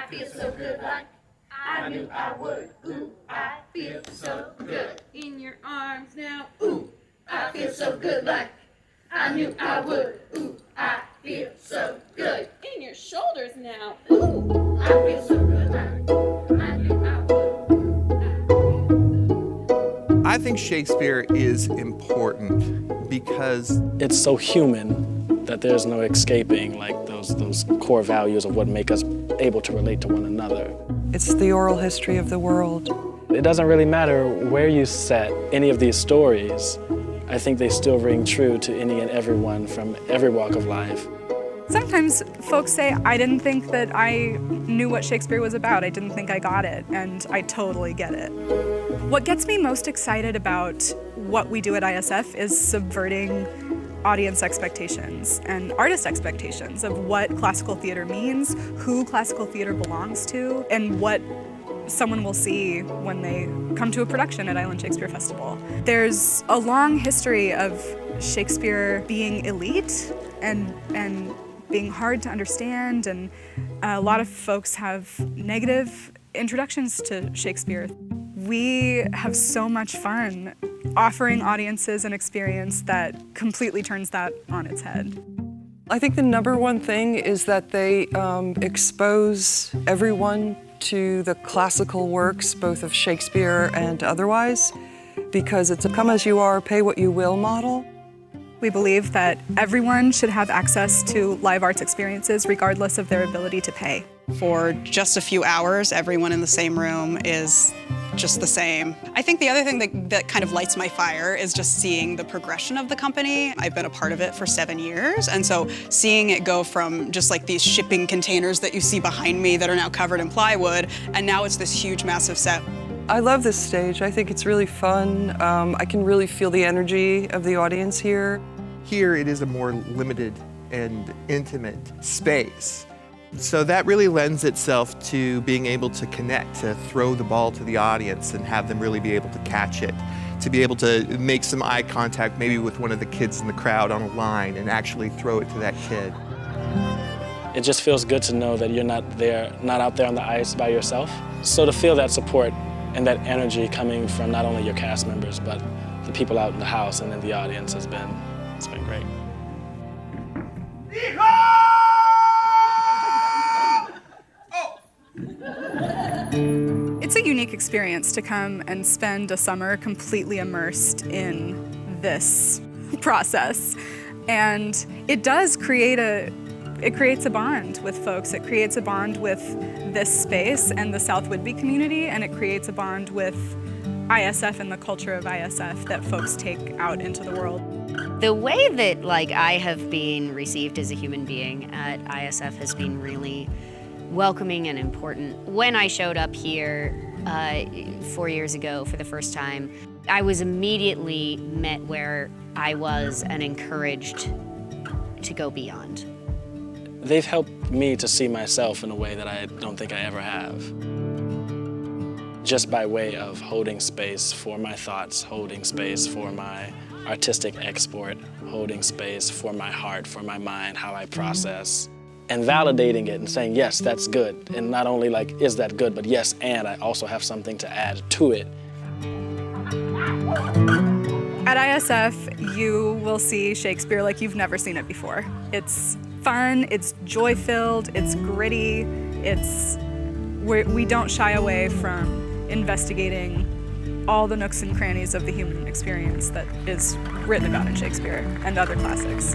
I feel so good like I knew I would. Ooh, I feel so good. In your arms now. Ooh, I feel so good like I knew I would. Ooh, I feel so good. In your shoulders now. Ooh, I feel so good like I knew I would. I think Shakespeare is important because it's so human that there's no escaping like those core values of what make us able to relate to one another. It's the oral history of the world. It doesn't really matter where you set any of these stories. I think they still ring true to any and everyone from every walk of life. Sometimes folks say, I didn't think that I knew what Shakespeare was about. I didn't think I got it, and I totally get it. What gets me most excited about what we do at ISF is subverting audience expectations and artist expectations of what classical theater means, who classical theater belongs to, and what someone will see when they come to a production at Island Shakespeare Festival. There's a long history of Shakespeare being elite and being hard to understand, and a lot of folks have negative introductions to Shakespeare. We have so much fun offering audiences an experience that completely turns that on its head. I think the number one thing is that they expose everyone to the classical works, both of Shakespeare and otherwise, because it's a come as you are, pay what you will model. We believe that everyone should have access to live arts experiences regardless of their ability to pay. For just a few hours, everyone in the same room is just the same. I think the other thing that kind of lights my fire is just seeing the progression of the company. I've been a part of it for 7 years, and so seeing it go from just like these shipping containers that you see behind me that are now covered in plywood, and now it's this huge, massive set. I love this stage. I think it's really fun. I can really feel the energy of the audience here. here it is a more limited and intimate space. So that really lends itself to being able to connect, to throw the ball to the audience and have them really be able to catch it, to be able to make some eye contact maybe with one of the kids in the crowd on a line and actually throw it to that kid. It just feels good to know that you're not out there on the ice by yourself. So to feel that support and that energy coming from not only your cast members, but the people out in the house and in the audience it's been great. It's a unique experience to come and spend a summer completely immersed in this process. And it does creates a bond with folks. It creates a bond with this space and the South Whidbey community, and it creates a bond with ISF and the culture of ISF that folks take out into the world. The way that I have been received as a human being at ISF has been really welcoming and important. When I showed up here 4 years ago for the first time, I was immediately met where I was and encouraged to go beyond. They've helped me to see myself in a way that I don't think I ever have. Just by way of holding space for my thoughts, holding space for my artistic export, holding space for my heart, for my mind, how I process, and validating it and saying, yes, that's good. And not only is that good, but yes, and I also have something to add to it. At ISF, you will see Shakespeare like you've never seen it before. It's fun, it's joy-filled, it's gritty, we don't shy away from investigating all the nooks and crannies of the human experience that is written about in Shakespeare and other classics.